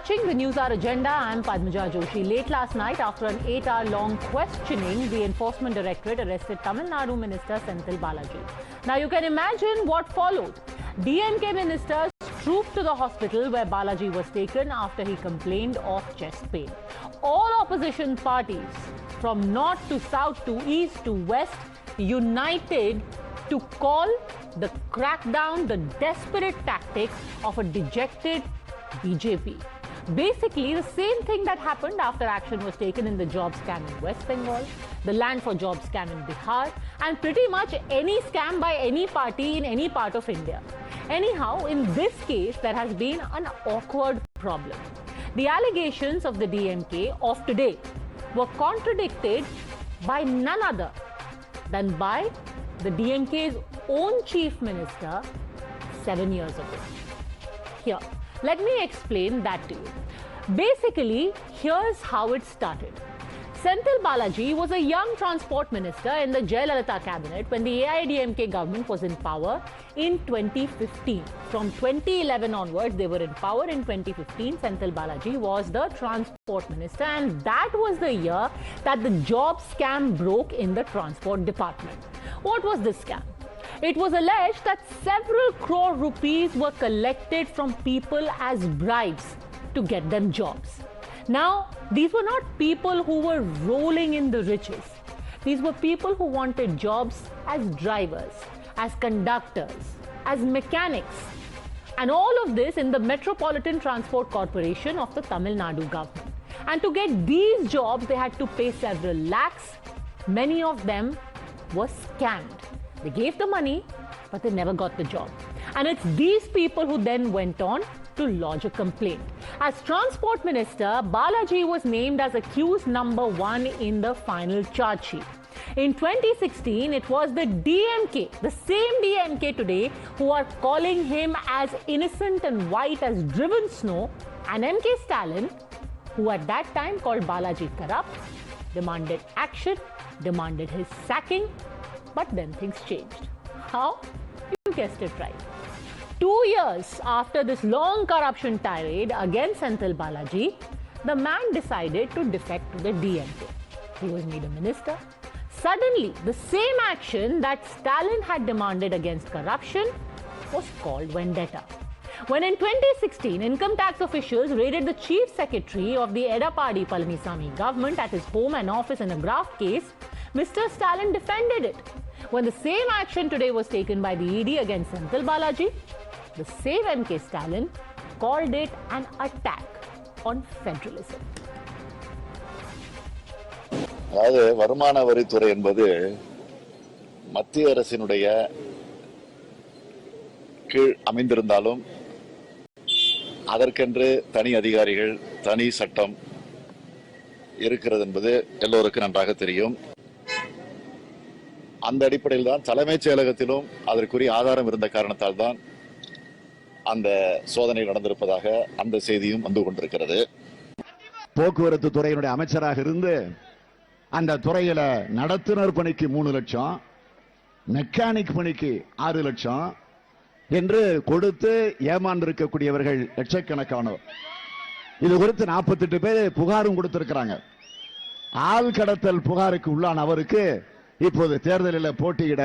watching the Newshour Agenda. I'm Padmaja Joshi. Late last night, after an 8-hour-long questioning, the Enforcement Directorate arrested Tamil Nadu Minister Senthil Balaji. Now, you can imagine what followed. DMK ministers trooped to the hospital where Balaji was taken after he complained of chest pain. All opposition parties, from north to south to east to west, united to call the crackdown the desperate tactics of a dejected BJP. Basically, the same thing that happened after action was taken in the job scam in West Bengal, the land for job scam in Bihar, and pretty much any scam by any party in any part of India. Anyhow, in this case, there has been an awkward problem. The allegations of the DMK of today were contradicted by none other than by the DMK's own chief minister 7 years ago. Here, let me explain that to you. Basically, here's how it started. Senthil Balaji was a young transport minister in the Jayalalitha cabinet when the AIDMK government was in power in 2015. From 2011 onwards, they were in power. In 2015, Senthil Balaji was the transport minister, and that was the year that the job scam broke in the transport department. What was this scam? It was alleged that several crore rupees were collected from people as bribes to get them jobs. Now, these were not people who were rolling in the riches. These were people who wanted jobs as drivers, as conductors, as mechanics. And all of this in the Metropolitan Transport Corporation of the Tamil Nadu government. And to get these jobs, they had to pay several lakhs. Many of them were scammed. They gave the money, but they never got the job. And it's these people who then went on to lodge a complaint. As Transport Minister, Balaji was named as accused number 1 in the final charge sheet. In 2016, it was the DMK, the same DMK today, who are calling him as innocent and white as driven snow, and MK Stalin, who at that time called Balaji corrupt, demanded action, demanded his sacking, but then things changed. How? You guessed it right. 2 years after this long corruption tirade against Senthil Balaji, the man decided to defect to the DMK. He was made a minister. Suddenly, the same action that Stalin had demanded against corruption was called vendetta. When in 2016, income tax officials raided the chief secretary of the Edapadi Palanisamy government at his home and office in a graft case, Mr. Stalin defended it. When the same action today was taken by the ED against Senthil Balaji, the same MK Stalin called it an attack on federalism. அதாவது வருமான வரித்துறை என்பது மத்திய அரசினுடைய கீழ் அமைந்திருந்தாலும் அதற்கென்று தனி அதிகாரிகள், தனி சட்டம் இருக்கிறது என்பது எல்லோருக்கும் நன்றாக தெரியும். அந்த அடிப்படையில் தான் தலைமைச் செயலகத்திலும் அதற்குரிய ஆதாரம் இருந்த காரணத்தால் தான் அந்த சோதனை நடந்திருப்பதாக அந்த செய்தியும் வந்து கொண்டிருக்கிறது. போக்குவரத்து துறையினுடைய அமைச்சராக இருந்து அந்த துறையில நடத்துனர் பணிக்கு 3 லட்சம், மெக்கானிக் பணிக்கு 6 லட்சம் என்று கொடுத்து ஏமாந்திருக்கக்கூடியவர்கள் லட்சக்கணக்கானோர். இது குறித்து 48 பேர் புகாரும் கொடுத்திருக்கிறாங்க. ஆள் கடத்தல் புகாருக்கு உள்ளான அவருக்கு இப்போது தேர்தலில் போட்டியிட,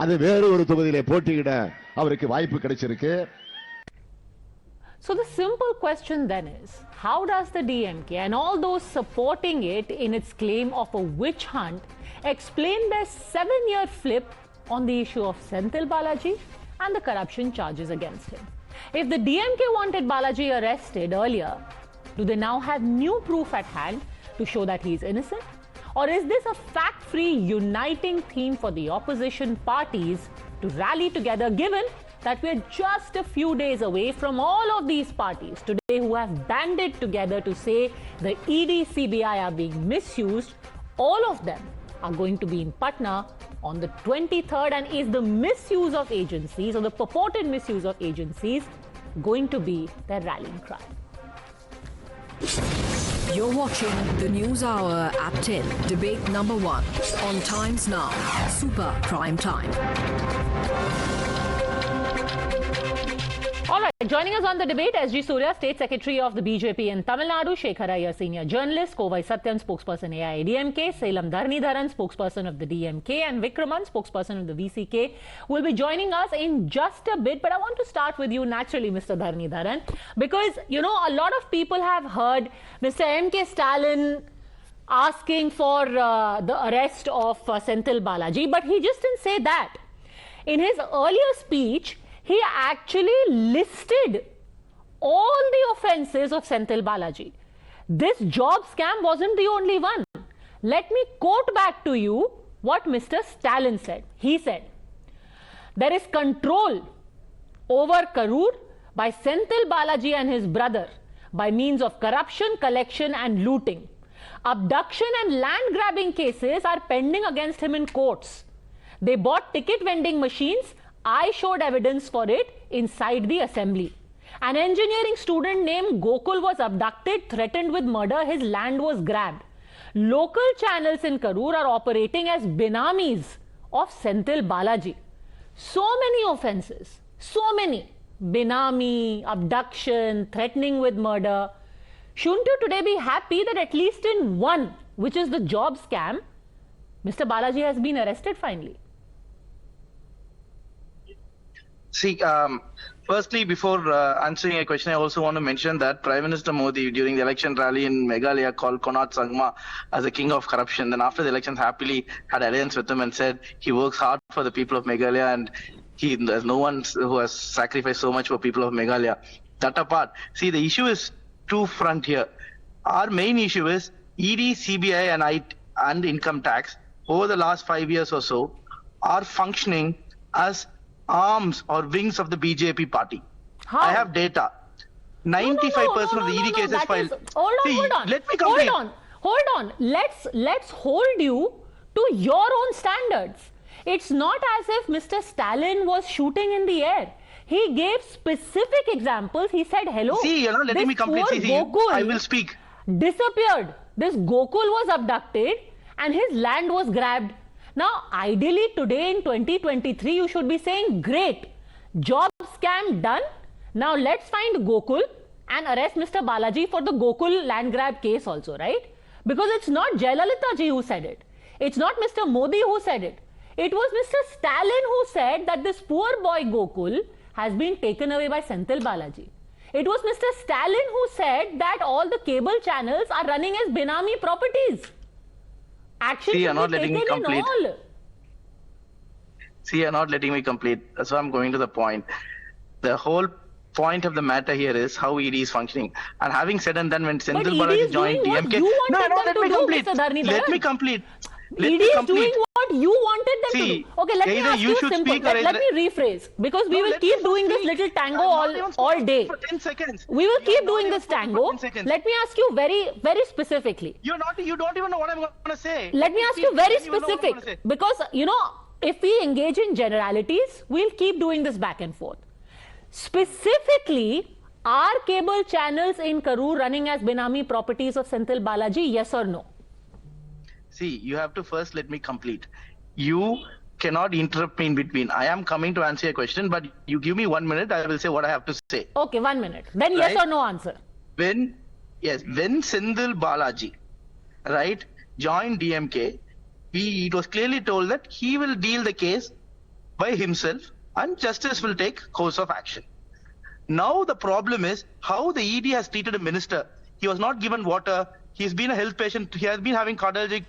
அது வேறு ஒரு தொகுதியிலே போட்டியிட அவருக்கு வாய்ப்பு கிடைச்சிருக்கு. So the simple question then is, how does the DMK and all those supporting it in its claim of a witch hunt explain their 7-year flip on the issue of Senthil Balaji and the corruption charges against him? If the DMK wanted Balaji arrested earlier, do they now have new proof at hand to show that he is innocent? Or is this a fact-free uniting theme for the opposition parties to rally together, given that we're just a few days away from all of these parties today who have banded together to say the ED, CBI are being misused? All of them are going to be in Patna on the 23rd, and is the misuse of agencies, or the purported misuse of agencies, going to be their rallying cry? You're watching the News Hour at 10, debate number 1 on Times Now, Super Prime Time. All right. Joining us on the debate, SG Suryah, State Secretary of the BJP in Tamil Nadu, Shekhar Iyer, Senior Journalist, Kovai Satyan, Spokesperson DMK, Salem Dharnidharan, Spokesperson of the DMK, and Vikraman, Spokesperson of the VCK, will be joining us in just a bit. But I want to start with you naturally, Mr. Dharnidharan, because, you know, a lot of people have heard Mr. M.K. Stalin asking for the arrest of Senthil Balaji, but he just didn't say that. In his earlier speech, he actually listed all the offences of Senthil Balaji. This job scam wasn't the only one. Let me quote back to you what Mr. Stalin said. He said, there is control over Karur by Senthil Balaji and his brother by means of corruption, collection and looting. Abduction and land grabbing cases are pending against him in courts. They bought ticket vending machines. I showed evidence for it inside the assembly. An engineering student named Gokul was abducted, threatened with murder. His land was grabbed. Local channels in Karur are operating as binamis of Senthil Balaji. So many offences, so many. Binami, abduction, threatening with murder. Shouldn't you today be happy that at least in one, which is the job scam, Mr. Balaji has been arrested finally? See, firstly, before answering a question, I also want to mention that Prime Minister Modi, during the election rally in Meghalaya, called Konark Sangma as the king of corruption. Then after the elections, happily had alliance with him and said he works hard for the people of Meghalaya and there's no one who has sacrificed so much for people of Meghalaya. That apart, see, the issue is two-front here. Our main issue is ED, CBI and income tax over the last 5 years or so are functioning as arms or wings of the BJP party. How? I have data. 95% of the ED cases filed. Hold on. Let me complete. Hold on. Let's hold you to your own standards. It's not as if Mr. Stalin was shooting in the air. He gave specific examples. He said, hello. See, you're not letting me complete. See, Gokul I will speak. Disappeared. This Gokul was abducted and his land was grabbed. Now, ideally today in 2023, you should be saying, great, job scam done. Now let's find Gokul and arrest Mr. Balaji for the Gokul land grab case also, right? Because it's not Jayalalitha ji who said it. It's not Mr. Modi who said it. It was Mr. Stalin who said that this poor boy Gokul has been taken away by Senthil Balaji. It was Mr. Stalin who said that all the cable channels are running as Binami properties. See, you're not letting me complete. See, you're not letting me complete. That's why I'm going to the point. The whole point of the matter here is how ED is functioning. And having said and done, when Senthil Balaji joined DMK... Let me complete. ED is doing what you wanted them to do. Okay, let me ask you simple. Let me rephrase. Because we will keep doing this little tango all day. For 10 seconds. We will keep doing this tango. Let me ask you very, very specifically. You don't even know what I'm going to say. Let me ask you very specific. Because, you know, if we engage in generalities, we'll keep doing this back and forth. Specifically, are cable channels in Karur running as Binami properties of Senthil Balaji, yes or no? See, you have to first let me complete. You cannot interrupt me in between. I am coming to answer your question, but you give me 1 minute, I will say what I have to say. Okay, 1 minute. Then right? Yes or no answer. When Senthil Balaji, right, joined DMK, it was clearly told that he will deal the case by himself and justice will take course of action. Now the problem is how the ED has treated a minister. He was not given water. He's been a health patient. He has been having cardiac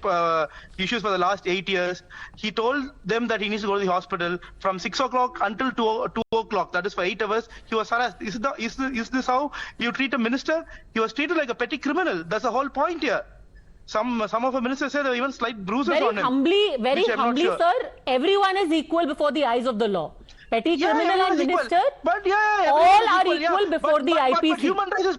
issues for the last 8 years. He told them that he needs to go to the hospital from 6 o'clock until 2 o'clock. That is for 8 hours. He was harassed. Is this how you treat a minister? He was treated like a petty criminal. That's the whole point here. Some of our ministers say there are even slight bruises on him. Very humbly, sure. Sir, everyone is equal before the eyes of the law. Petty criminal and minister, all are equal before the IPC. But human rights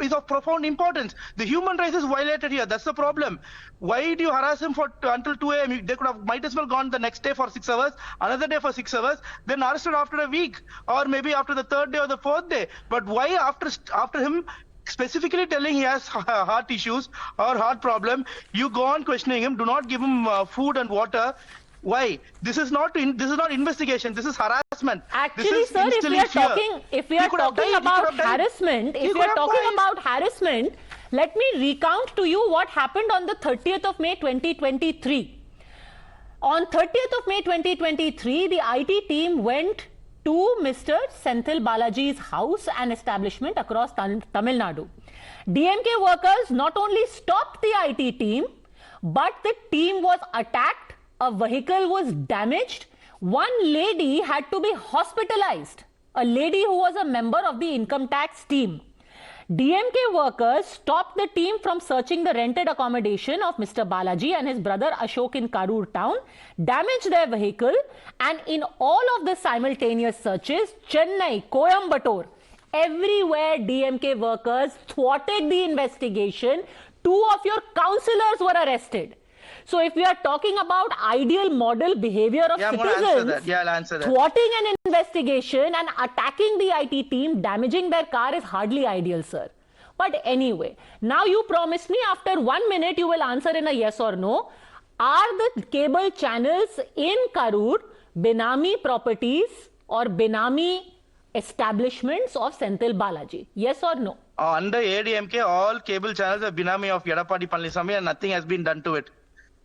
is of profound importance. The human rights is violated here. That's the problem. Why do you harass him until 2 a.m.? They might as well gone the next day for 6 hours, another day for 6 hours, then arrested after a week, or maybe after the 3rd day or the 4th day. But why after him specifically telling he has heart issues or heart problem, you go on questioning him, do not give him food and water. Why? This is not investigation. This is harassment. Actually, this is sir, if we are talking about harassment, let me recount to you what happened on the 30th of May 2023. On 30th of May 2023, the IT team went to Mr. Senthil Balaji's house and establishment across Tamil Nadu. DMK workers not only stopped the IT team, but the team was attacked, a vehicle was damaged, one lady had to be hospitalized, a lady who was a member of the income tax team. DMK workers stopped the team from searching the rented accommodation of Mr. Balaji and his brother Ashok in Karur town, damaged their vehicle, and in all of the simultaneous searches, Chennai, Coimbatore, everywhere DMK workers thwarted the investigation. 2 of your councillors were arrested. So if we are talking about ideal model behavior of citizens, I'll answer that. Thwarting an investigation and attacking the IT team, damaging their car is hardly ideal, sir. But anyway, now you promised me after 1 minute you will answer in a yes or no. Are the cable channels in Karur Benami properties or Benami establishments of Senthil Balaji? Yes or no? Under ADMK, all cable channels are Benami of Yedapadi Palaniswamy and nothing has been done to it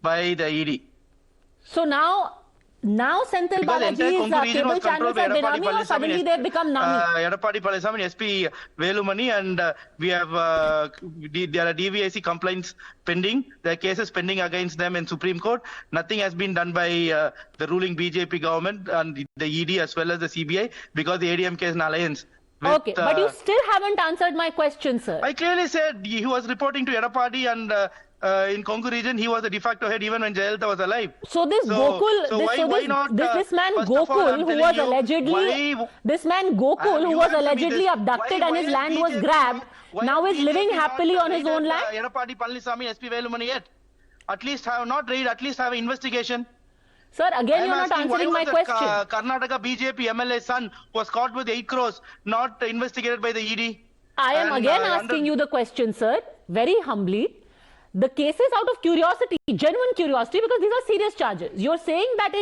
by the ED. So now Senthil Balaji's cable channels are Benami or suddenly they become Nami? Yedapadi Palaniswamy, SP Velumani, and we have there are DVAC complaints pending. There are cases pending against them in Supreme Court. Nothing has been done by the ruling BJP government and the ED as well as the CBI because the ADMK is an alliance. Okay, but you still haven't answered my question, sir. I clearly said he was reporting to Yedapadi and in Kongu region, he was the de facto head even when Jayalalitha was alive. So this Gokul, this man Gokul who was allegedly, abducted and his land was grabbed, now is living happily on his own land? Yedapadi Palaniswamy, SP Velumani yet. At least have not raid, at least have an investigation. Sir, again you are not answering my question. Karnataka BJP MLA son was caught with 8 crores, not investigated by the ED. I am again asking you the question, sir, very humbly. The case is out of curiosity, genuine curiosity, because these are serious charges. You're saying that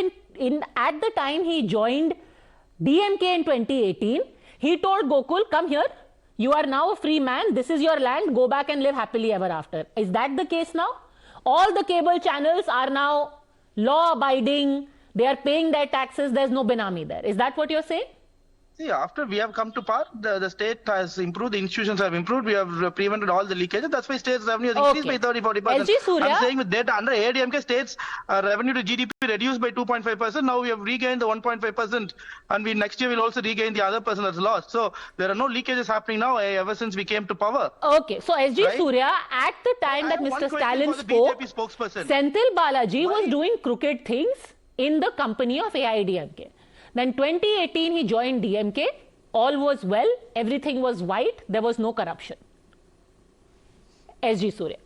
at the time he joined DMK in 2018, he told Gokul, come here, you are now a free man, this is your land, go back and live happily ever after. Is that the case now? All the cable channels are now law-abiding, they are paying their taxes, there's no Benami there. Is that what you're saying? See, after we have come to power, the state has improved, the institutions have improved, we have prevented all the leakages. That's why state's revenue has increased by 30-40%. SG Suryah, I'm saying with data under ADMK, states revenue to GDP reduced by 2.5%. Now we have regained the 1.5%, and next year we'll also regain the other percent that's lost. So there are no leakages happening now ever since we came to power. Okay, so SG Suryah, at the time that Mr. Stalin spoke, Senthil Balaji was doing crooked things in the company of AIDMK. Then 2018 he joined DMK, all was well, everything was white, there was no corruption. SG Suryah.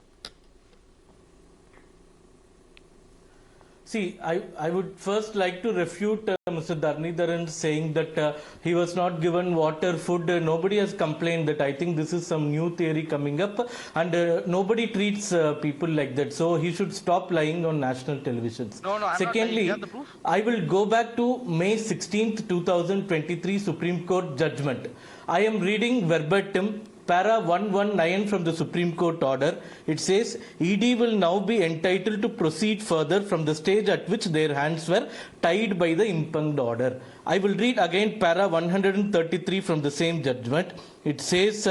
See, I would first like to refute Mr. Dharnidharan saying that he was not given water, food. Nobody has complained that. I think this is some new theory coming up, and nobody treats people like that. So he should stop lying on national televisions. No, I'm Secondly, not lying. You have the proof? I will go back to May 16th, 2023 Supreme Court judgment. I am reading verbatim para 119 from the Supreme Court order. It says, ED will now be entitled to proceed further from the stage at which their hands were tied by the impugned order. I will read again para 133 from the same judgment. It says,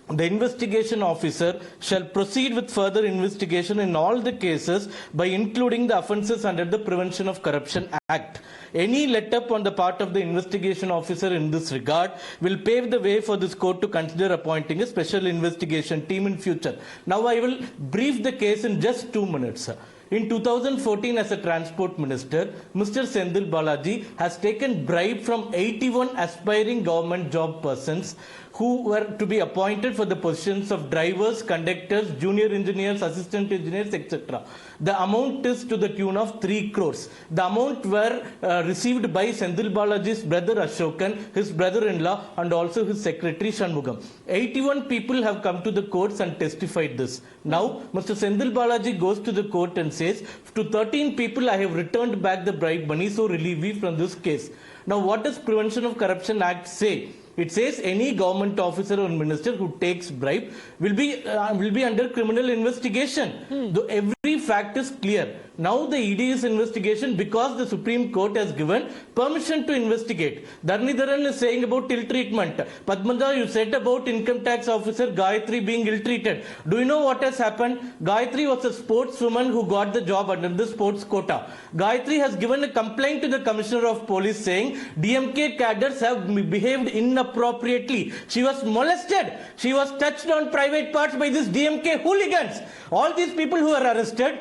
the investigation officer shall proceed with further investigation in all the cases by including the offences under the Prevention of Corruption Act. Any let-up on the part of the investigation officer in this regard will pave the way for this court to consider appointing a special investigation team in future. Now I will brief the case in just 2 minutes. In 2014, as a transport minister, Mr. Senthil Balaji has taken bribe from 81 aspiring government job persons who were to be appointed for the positions of drivers, conductors, junior engineers, assistant engineers, etc. The amount is to the tune of 3 crores. The amount were received by Senthil Balaji's brother Ashokan, his brother-in-law, and also his secretary Shanmugam. 81 people have come to the courts and testified this. Now, Mr. Senthil Balaji goes to the court and says, to 13 people I have returned back the bribe money, so relieve me from this case. Now, what does Prevention of Corruption Act say? It says any government officer or minister who takes bribe will be under criminal investigation. Though every fact is clear. Now the ED's investigation, because the Supreme Court has given permission to investigate. Dharnidharan is saying about ill treatment. Padmaja, you said about income tax officer Gayatri being ill treated. Do you know what has happened? Gayatri was a sportswoman who got the job under the sports quota. Gayatri has given a complaint to the Commissioner of Police saying DMK cadres have behaved inappropriately. She was molested. She was touched on private parts by these DMK hooligans. All these people who are arrested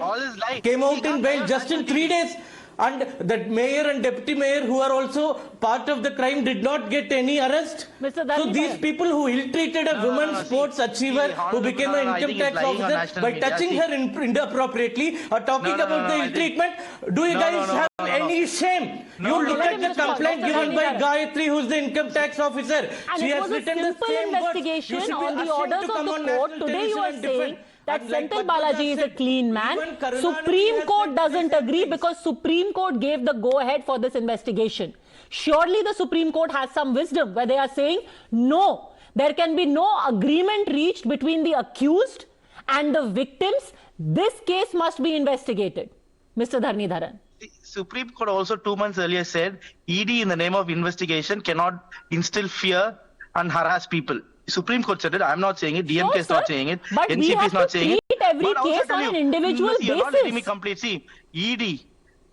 came out in bail just in 3 days. And that mayor and deputy mayor who are also part of the crime did not get any arrest. So these people who ill-treated a women's sports achiever who became an income tax officer by touching her inappropriately are talking about the ill-treatment. Do you guys have any shame? You look at the complaint given by Gayatri, who is the income tax officer. And she it has was a written the simple same investigation words. on the orders of the court. Today you are saying that Senthil Balaji is a clean man. Supreme Court doesn't agree because Supreme Court gave the go-ahead for this investigation. Surely the Supreme Court has some wisdom where they are saying, no, there can be no agreement reached between the accused and the victims. This case must be investigated. Mr. Dharnidharan. The Supreme Court also 2 months earlier said ED in the name of investigation cannot instill fear and harass people. Supreme Court said it. I'm not saying it. DMK is not saying it. But NCP we have is not to saying it. treat every But case on an individual basis. You're not letting me complete. See, ED.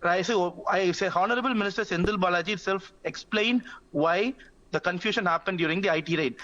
Right, so I say Honorable Minister Senthil Balaji itself explained why the confusion happened during the IT raid.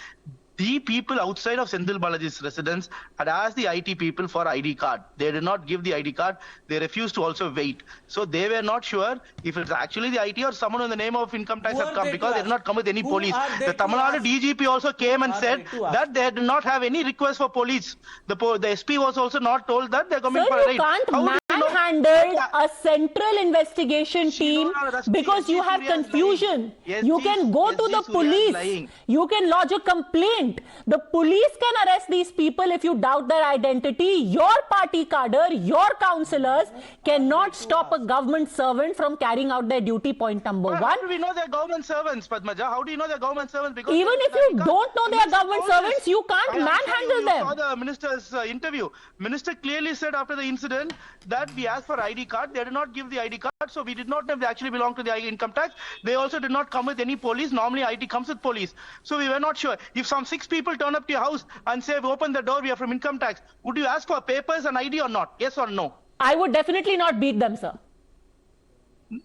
The people outside of Senthil Balaji's residence had asked the IT people for ID card. They did not give the ID card. They refused to also wait. So they were not sure if it's actually the IT or someone in the name of income tax had come because they did not come with any police. The Tamil Nadu DGP also came and said that they did not have any request for police. The SP was also not told that they're coming for a raid. You can't manhandle a central investigation team because you have confusion. You can go to the police. You can lodge a complaint. The police can arrest these people if you doubt their identity. Your party cadre, your councillors cannot stop a government servant from carrying out their duty. Point number one. How do we know they're government servants, Padmaja? How do you know they're government servants? Because even if you don't know they are government servants, you can't manhandle them. I saw the minister's interview. Minister clearly said after the incident that we asked for ID card. They did not give the ID card, so we did not know if they actually belong to the income tax. They also did not come with any police. Normally IT comes with police. So we were not sure. If some 6 people turn up to your house and say, open the door, we are from income tax, would you ask for papers and ID or not? Yes or no? I would definitely not beat them, sir.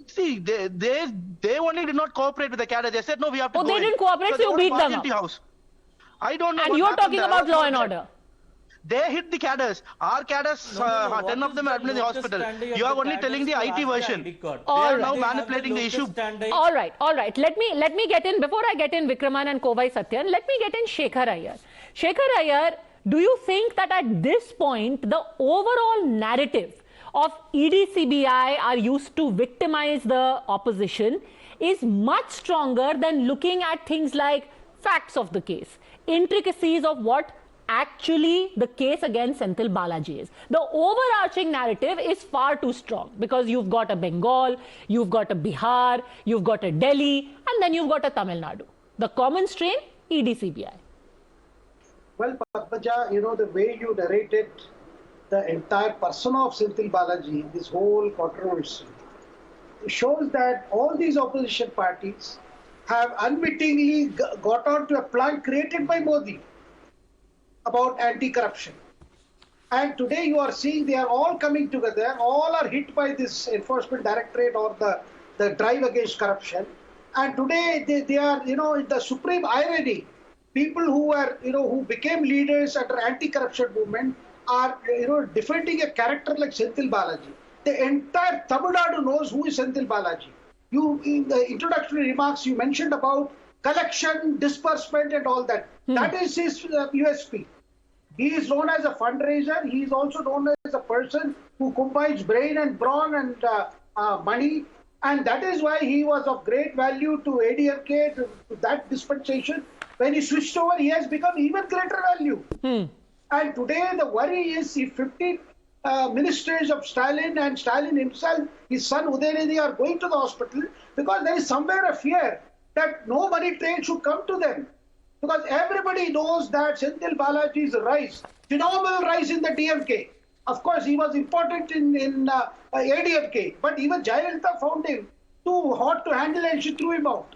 See, they only did not cooperate with the cadre. They said, no, we have to go they didn't cooperate, so you beat them up. House. I don't know. And you're talking about law and order. They hit the cadres. Our cadres, 10 of them are admitted in the hospital. You are only telling the IT version. They are now manipulating the issue. All right. Let me get in, before I get in Vikraman and Kovai Satyan, let me get in Shekhar Iyer. Shekhar Iyer, do you think that at this point, the overall narrative of ED CBI are used to victimize the opposition is much stronger than looking at things like facts of the case, intricacies of what actually the case against Senthil Balaji is? The overarching narrative is far too strong because you've got a Bengal, you've got a Bihar, you've got a Delhi, and then you've got a Tamil Nadu. The common strain, ED CBI. Well, Padmaja, the way you narrated the entire persona of Senthil Balaji, this whole controversy, shows that all these opposition parties have unwittingly got onto a plan created by Modi about anti-corruption. And today you are seeing they are all coming together, all are hit by this Enforcement Directorate or the drive against corruption. And today they are, the supreme irony, people who are, who became leaders under anti-corruption movement are, defending a character like Senthil Balaji. The entire Tamil Nadu knows who is Senthil Balaji. You, in the introductory remarks, you mentioned about collection, disbursement and all that. That is his USP. He is known as a fundraiser. He is also known as a person who combines brain and brawn and money. And that is why he was of great value to ADMK, to that dispensation. When he switched over, he has become even greater value. And today the worry is if 50 ministers of Stalin and Stalin himself, his son Udaynidhi, are going to the hospital because there is somewhere a fear that no money train should come to them. Because everybody knows that Senthil Balaji's rise, phenomenal rise in the DMK. Of course, he was important in ADMK, but even Jayalalitha found him too hot to handle and she threw him out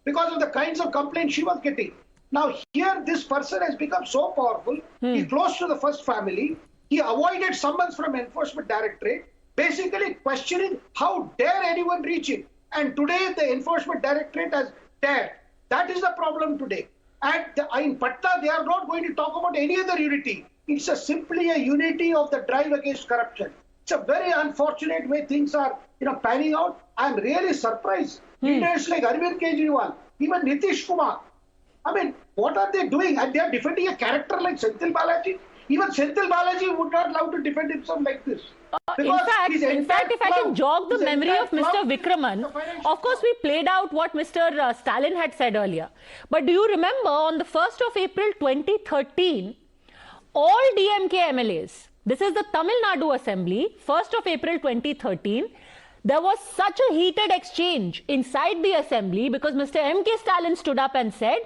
because of the kinds of complaints she was getting. Now here, this person has become so powerful. He's close to the first family. He avoided summons from Enforcement Directorate, basically questioning how dare anyone reach him. And today the Enforcement Directorate has dared. That is the problem today. And in Patna, they are not going to talk about any other unity. It's simply a unity of the drive against corruption. It's a very unfortunate way things are panning out. I'm really surprised. Leaders like Arvind Kejriwal, even Nitish Kumar. I mean, what are they doing? And they are defending a character like Senthil Balaji. Even Senthil Balaji would not love to defend himself like this. In fact, if I can jog the memory of Mr. Vikraman, of course we played out what Mr. Stalin had said earlier. But do you remember on the 1st of April 2013, all DMK MLAs, this is the Tamil Nadu Assembly, 1st of April 2013, there was such a heated exchange inside the assembly because Mr. M.K. Stalin stood up and said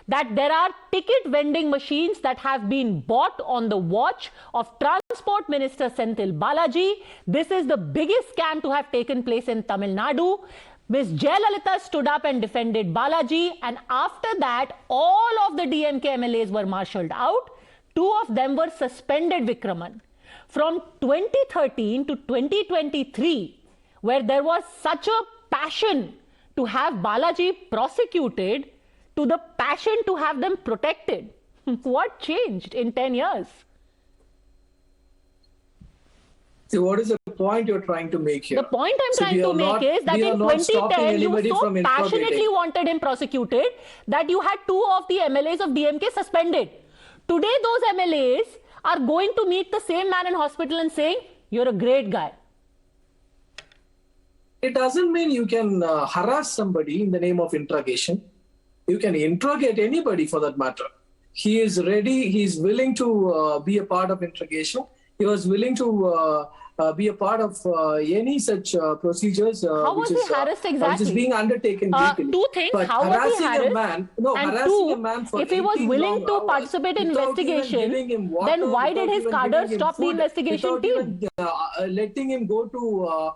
that there are ticket vending machines that have been bought on the watch of Transport Minister Senthil Balaji. This is the biggest scam to have taken place in Tamil Nadu. Ms. Jayalalitha stood up and defended Balaji, and after that, all of the DMK MLAs were marshalled out. 2 of them were suspended, Vikraman. From 2013 to 2023, where there was such a passion to have Balaji prosecuted, to the passion to have them protected. What changed in 10 years? See, what is the point you're trying to make here? The point I'm trying to make is that in 2010, you so passionately wanted him prosecuted that you had 2 of the MLAs of DMK suspended. Today, those MLAs are going to meet the same man in hospital and saying, you're a great guy. It doesn't mean you can harass somebody in the name of interrogation. You can interrogate anybody for that matter. He is ready. He's willing to be a part of interrogation. He was willing to be a part of any such procedures how was he harassed exactly? Which is being undertaken legally. 2 things. But how was he harassed? And two, a man for if he was willing to participate in investigation, then why did his cadre stop the investigation team? Letting him go to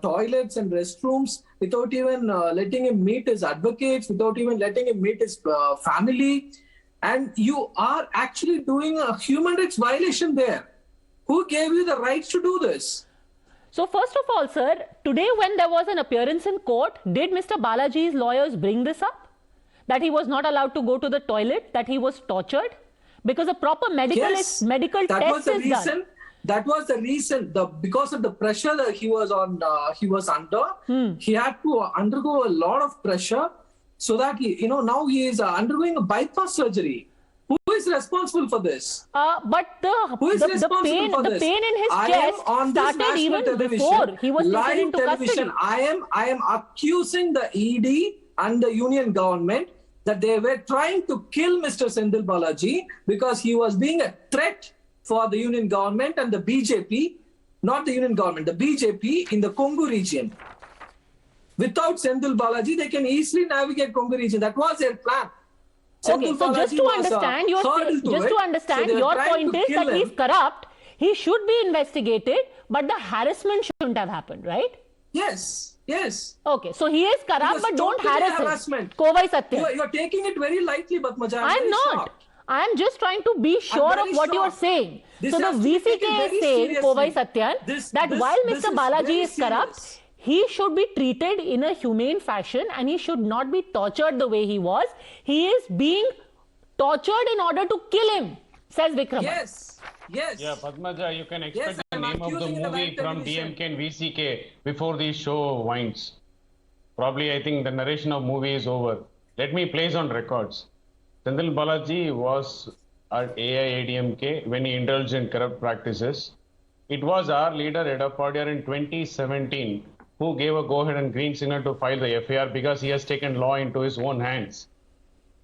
toilets and restrooms, without even letting him meet his advocates, without even letting him meet his family. And you are actually doing a human rights violation there. Who gave you the rights to do this? So first of all, sir, today when there was an appearance in court, did Mr. Balaji's lawyers bring this up? That he was not allowed to go to the toilet, that he was tortured? Because a proper medical test is done. That was the reason. Because of the pressure that he was under, he had to undergo a lot of pressure, so that now he is undergoing a bypass surgery. Who is responsible for this? But the pain in his chest started even before he was taken into custody. I am accusing the ED and the union government that they were trying to kill Mr. Senthil Balaji because he was being a threat for the union government and the BJP, not the union government, the BJP in the Congo region. Without Senthil Balaji, they can easily navigate Congo region. That was their plan. Okay, so just to understand, your point is that he's corrupt, he should be investigated, but the harassment shouldn't have happened, right? Yes, yes. Okay, so he is corrupt, but don't harass him. Kovai Satya. You're taking it very lightly, Padmaja. I'm not. I'm just trying to be sure of what you're saying. So the VCK is saying, Kovai Satyan, that while Mr. Balaji is corrupt, he should be treated in a humane fashion and he should not be tortured the way he was. He is being tortured in order to kill him, says Vikram. Yes, yes. Yeah, Padmaja, you can expect the name of the movie from DMK and VCK before the show winds. Probably, I think the narration of movie is over. Let me place on records. Senthil Balaji was at AIADMK when he indulged in corrupt practices. It was our leader, Edapadiyar, in 2017 who gave a go-ahead and green signal to file the FIR because he has taken law into his own hands.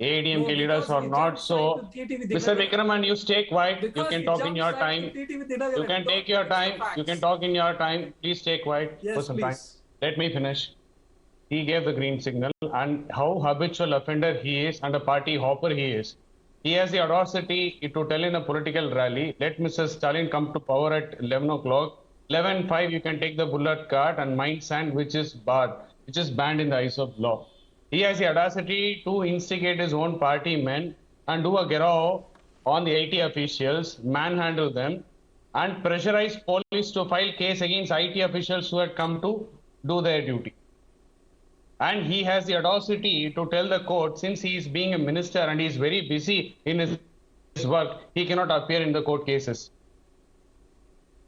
ADMK No, leaders because are he not jumped so. right to TT with Mr. Dinagar. Vikraman, you stay quiet. You Because can he talk in jumped your right time. to TT with Dinagar. You can take your time. You can talk in your time. Please stay quiet for Yes, some time. please. Let me finish. He gave the green signal, and how habitual offender he is and a party hopper he is. He has the audacity to tell in a political rally, let Mr. Stalin come to power at 11 o'clock. 11:05, you can take the bullet cart and mine sand, which is barred, which is banned in the eyes of law. He has the audacity to instigate his own party men and do a garrow on the IT officials, manhandle them, and pressurize police to file case against IT officials who had come to do their duty. And he has the audacity to tell the court, since he is being a minister and he is very busy in his work, he cannot appear in the court cases.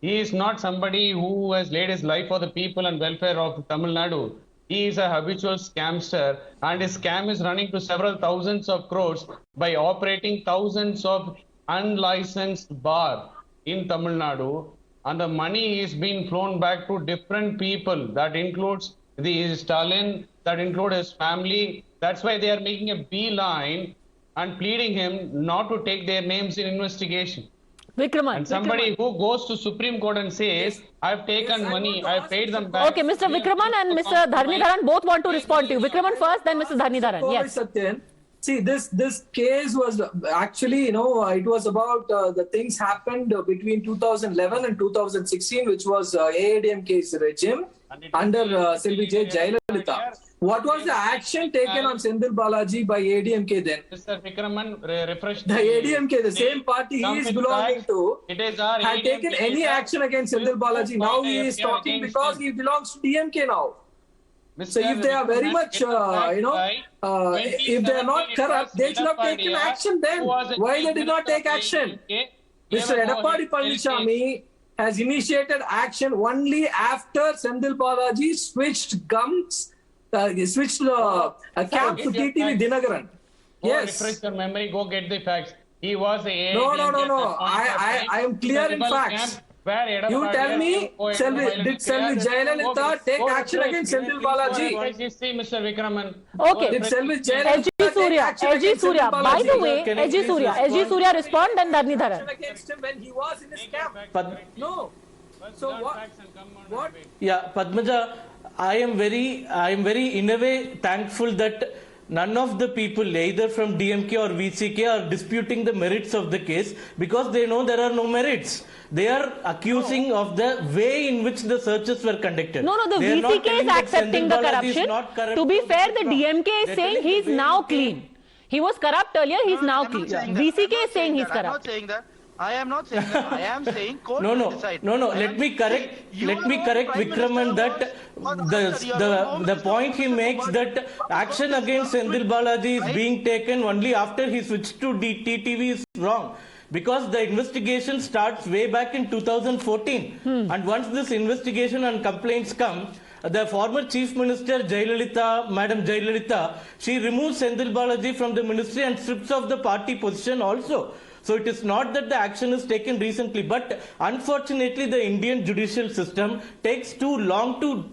He is not somebody who has laid his life for the people and welfare of Tamil Nadu. He is a habitual scamster, and his scam is running to several thousands of crores by operating thousands of unlicensed bar in Tamil Nadu. And the money is being flown back to different people. That includes the Stalin, that includes his family. That's why they are making a beeline and pleading him not to take their names in investigation. Vikraman. And somebody who goes to Supreme Court and says, I've taken money, I've paid them back. Okay, Mr. Vikraman and Mr. Dharnidharan both want to respond to you. Vikraman first, then Mr. Dharnidharan. Yes. Satyan, see, this case was actually, it was about the things happened between 2011 and 2016, which was AADMK's regime under Selvi J. Jayalalitha. What was the action taken on Senthil Balaji by ADMK then? Mr. Vikraman, refresh the ADMK, the same party he is belonging to, had taken any action against Senthil Balaji. Now he is talking because he belongs to DMK now. So if they are very much, if they are not corrupt, they should have taken action then. Why they did not take action? Mr. Edappadi Palaniswamy has initiated action only after Senthil Balaji switched camp to TTV Dinagaran. Yes. Refresh your memory, go get the facts. He was a No. I am clear in facts. You tell me, did Selvi Jayalalitha take action against Senthil Balaji? Mr. Vikraman. Okay. Did Selvi Jayalalitha take action SG against Suryah. Senthil By the Balaji? way, SG Suryah respond, then Dharnidharan. Against him when he was in his camp. No. So what? Yeah, Padmaja, I am very in a way thankful that none of the people either from DMK or VCK are disputing the merits of the case, because they know there are no merits. They are accusing of the way in which the searches were conducted. No, the VCK is accepting the corruption. To be fair, the DMK is saying he is now clean. He was corrupt earlier, he is now clean. VCK is saying he is corrupt. I'm not saying that. I am not saying that. I am saying court No. will decide. No. Let me correct Vikraman that the point he makes that action against Senthil Balaji is being taken only after he switched to TTV is wrong. Because the investigation starts way back in 2014. And once this investigation and complaints come, the former Chief Minister Madam Jayalalitha, she removes Senthil Balaji from the ministry and strips off the party position also. So it is not that the action is taken recently, but unfortunately the Indian judicial system takes too long to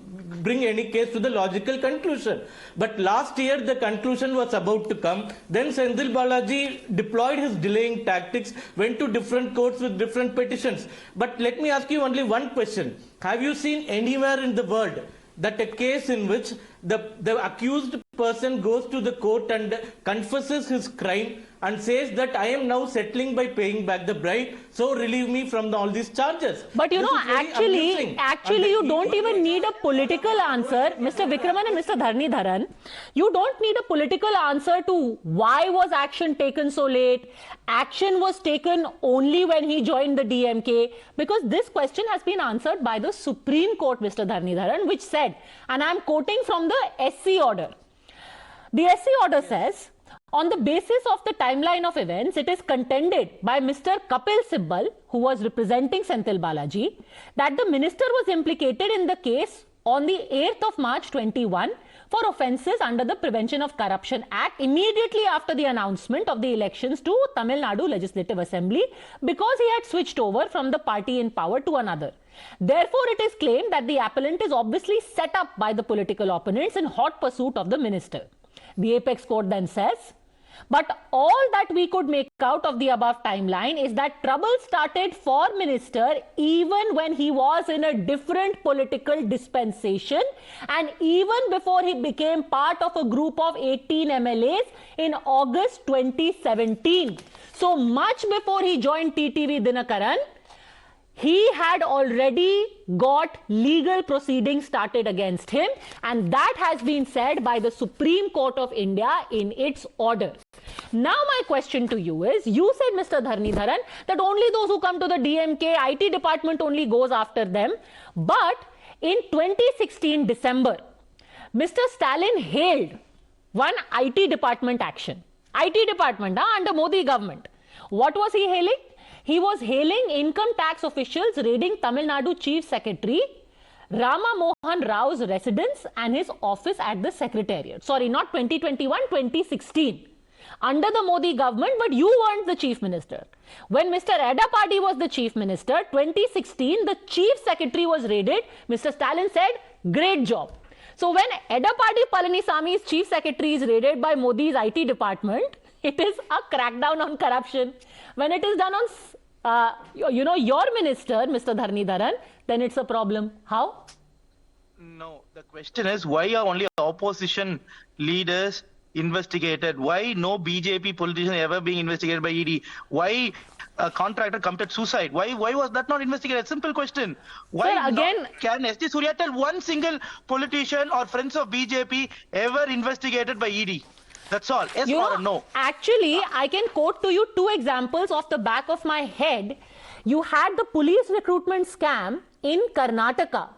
bring any case to the logical conclusion. But last year the conclusion was about to come. Then Senthil Balaji deployed his delaying tactics, went to different courts with different petitions. But let me ask you only one question. Have you seen anywhere in the world that a case in which the accused person goes to the court and confesses his crime and says that I am now settling by paying back the bribe, so relieve me from all these charges? But actually you don't even need a political answer, Mr. Vikraman and Mr. Dharnidharan. You don't need a political answer to why was action taken so late. Action was taken only when he joined the DMK, because this question has been answered by the Supreme Court, Mr. Dharnidharan, which said, and I am quoting from the SC order. The SC order says, on the basis of the timeline of events, it is contended by Mr. Kapil Sibbal, who was representing Senthil Balaji, that the minister was implicated in the case on the 8th of March 21 for offences under the Prevention of Corruption Act immediately after the announcement of the elections to Tamil Nadu Legislative Assembly, because he had switched over from the party in power to another. Therefore, it is claimed that the appellant is obviously set up by the political opponents in hot pursuit of the minister. The apex court then says, But all that we could make out of the above timeline is that trouble started for Minister even when he was in a different political dispensation and even before he became part of a group of 18 MLAs in August 2017. So much before he joined TTV Dinakaran, he had already got legal proceedings started against him, and that has been said by the Supreme Court of India in its order. Now my question to you is, you said, Mr. Dharnidharan, that only those who come to the DMK IT department only goes after them. But in 2016 December, Mr. Stalin hailed one IT department action. IT department under Modi government. What was he hailing? He was hailing income tax officials raiding Tamil Nadu Chief Secretary Rama Mohan Rao's residence and his office at the Secretariat. Sorry, not 2021, 2016. Under the Modi government, but you weren't the Chief Minister. When Mr. Edappadi was the Chief Minister, 2016, the Chief Secretary was raided. Mr. Stalin said, great job. So when Edappadi Palanisami's Chief Secretary is raided by Modi's IT department, it is a crackdown on corruption. When it is done on your minister, Mr. Dharnidharan, then it's a problem. How? No, the question is, why are only opposition leaders investigated? Why no BJP politician ever being investigated by ED? Why a contractor committed suicide? Why was that not investigated? Simple question. Why Sir, again, can SG Suryah tell one single politician or friends of BJP ever investigated by ED? That's all. Yes or no? Actually, I can quote to you two examples off the back of my head. You had the police recruitment scam in Karnataka.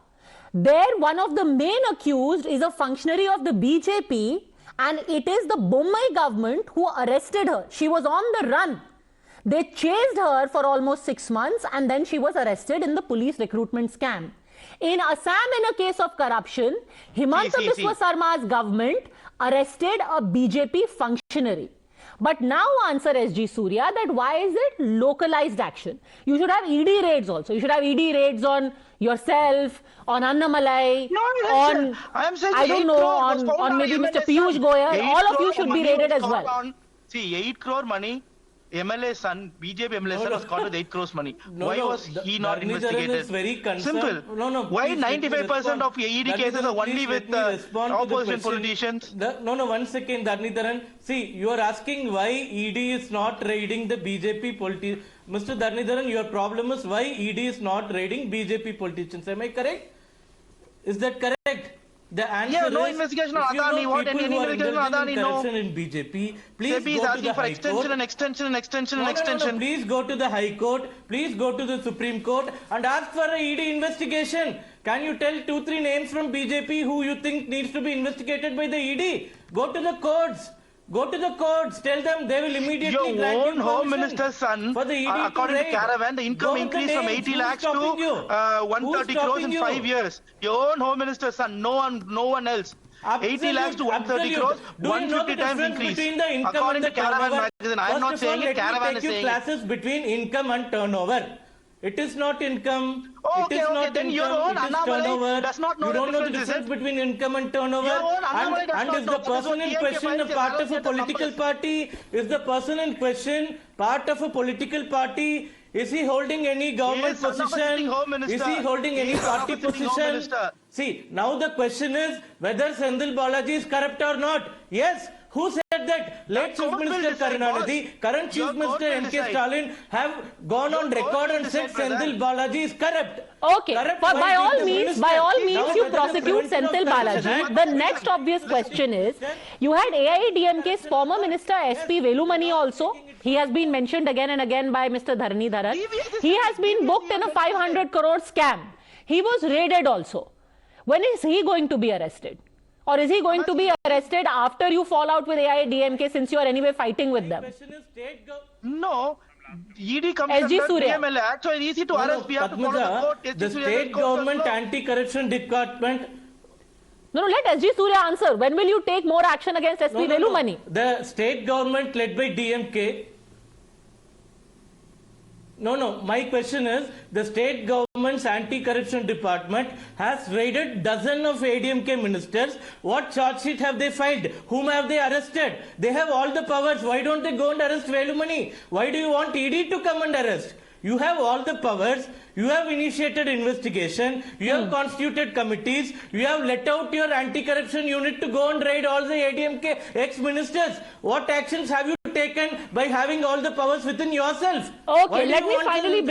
There, one of the main accused is a functionary of the BJP, and it is the Bommai government who arrested her. She was on the run. They chased her for almost 6 months, and then she was arrested in the police recruitment scam. In Assam, in a case of corruption, Himanta Biswa Sarma's government arrested a BJP functionary. But now answer SG Suryah that why is it localized action? You should have ED raids also. You should have ED raids on yourself, on Annamalai, on, I don't know, on maybe Mr. Piyush Goyal. All of you should be raided as well. See, 8 crore money. MLA son, BJP MLA son was caught with 8 crores money. Why was he not investigated? Simple. Why 95% of ED cases are only with opposition politicians? One second, Dharnidharan. See, you are asking why ED is not raiding the BJP politicians. Mr. Dharnidharan, your problem is why ED is not raiding BJP politicians. Am I correct? Is that correct? The answer no is, investigation on Adani. What any investigation on Adani? No. In BJP, please SEBI is asking for extension and extension and extension and extension. Please go to the High Court. Please go to the Supreme Court and ask for a ED investigation. Can you tell 2-3 names from BJP who you think needs to be investigated by the ED? Go to the courts. Go to the courts. Tell them they will immediately your own Home Minister's son, according to Caravan, the income increased from 80 lakhs to 130 crores in 5 years. Your own Home Minister's son, no one else. 80 lakhs to 130 crores, 150 times increase. According to Caravan magazine, I am not saying it, Caravan is saying it. Classes between income and turnover. It is not income. Okay, then your own Annamalai does not know you don't know the difference between income and turnover. And is the person in question a part of a political party? Is the person in question part of a political party? Is he holding any government position? Is he holding any party position? See, now the question is whether Senthil Balaji is corrupt or not. Yes. Who said that? Late Chief Minister Karunanidhi, current Chief Minister MK Stalin have gone on record and said Senthil Balaji is corrupt. Okay, by all means, you prosecute Senthil Balaji. The next obvious question is, you had AIADMK's former Minister SP Velumani also. He has been mentioned again and again by Mr. Dharnidharan. He has been booked in a 500 crore scam. He was raided also. When is he going to be arrested? Or is he going to be arrested after you fall out with AIADMK since you are anyway fighting with them? No. ED comes under PMLA Act, so it's easy to arrest. We have to follow the court. The state government anti-corruption department. No, let SG Suryah answer. When will you take more action against SP Velumani? The state government led by DMK. No. My question is, the state government's anti-corruption department has raided dozens of ADMK ministers. What charge sheet have they filed? Whom have they arrested? They have all the powers. Why don't they go and arrest Velumani? Why do you want ED to come and arrest? You have all the powers. You have initiated investigation. You have constituted committees. You have let out your anti-corruption unit to go and raid all the ADMK ex-ministers. What actions have you taken by having all the powers within yourself? Okay, let me finally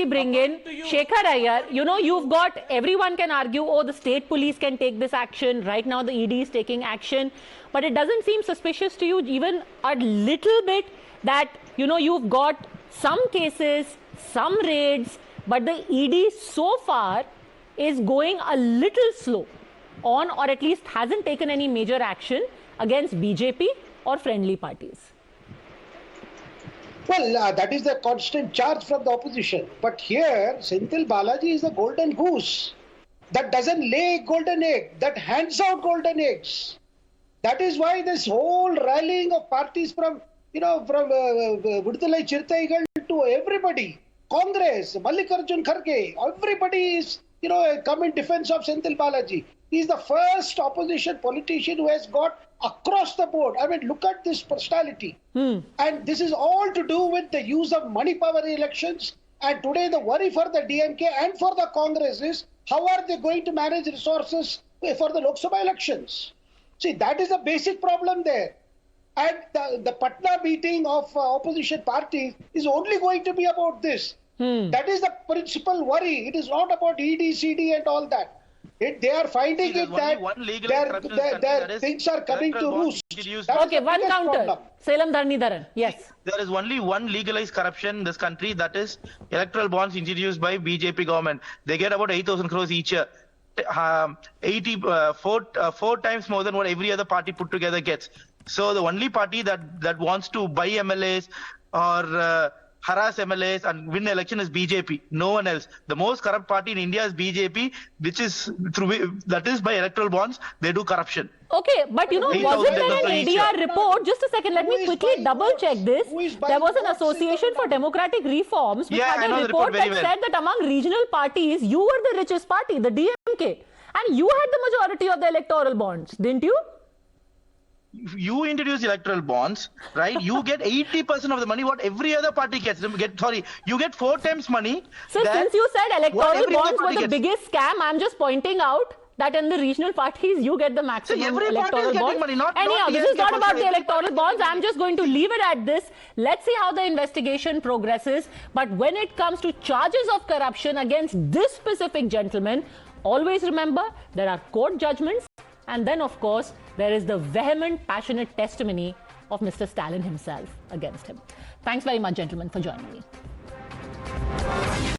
bring in Shekhar Iyer. You know, you've got, everyone can argue, oh, the state police can take this action. Right now, the ED is taking action. But it doesn't seem suspicious to you even a little bit that, you know, you've got some cases, some raids, but the ED so far is going a little slow on, or at least hasn't taken any major action against BJP or friendly parties. Well, that is the constant charge from the opposition. But here, Senthil Balaji is a golden goose that doesn't lay golden egg, that hands out golden eggs. That is why this whole rallying of parties from Viduthalai Chirthaigal to everybody, Congress, Mallikarjun Kharge, everybody is, come in defense of Senthil Balaji. He is the first opposition politician who has got across the board. I mean, look at this personality. And this is all to do with the use of money power elections. And today the worry for the DMK and for the Congress is how are they going to manage resources for the Lok Sabha elections? See, that is a basic problem there. And the Patna meeting of opposition parties is only going to be about this. That is the principal worry. It is not about ED, CD and all that. They are finding it that their things are coming to roost. Okay, one counter. Problem. Selam Dharnidharan. Yes. There is only one legalized corruption in this country, that is electoral bonds introduced by BJP government. They get about 8,000 crores each year. 4 times more than what every other party put together gets. So the only party that wants to buy MLAs or harass MLAs and win election is BJP. No one else. The most corrupt party in India is BJP, which is that is by electoral bonds. They do corruption. Okay, but wasn't there an ADR report? Just a second, let me quickly double check this. There was an Association for Democratic Reforms which had a report that said that among regional parties, you were the richest party, the DMK. And you had the majority of the electoral bonds, didn't you? You introduce electoral bonds, right? You get 80% of the money what every other party gets. You get 4 times money. So since you said electoral bonds were the biggest scam, I'm just pointing out that in the regional parties you get the maximum electoral bonds. Anyhow, this is not about the electoral bonds. I'm just going to leave it at this. Let's see how the investigation progresses. But when it comes to charges of corruption against this specific gentleman, always remember there are court judgments. And then, of course, there is the vehement, passionate testimony of Mr. Stalin himself against him. Thanks very much, gentlemen, for joining me.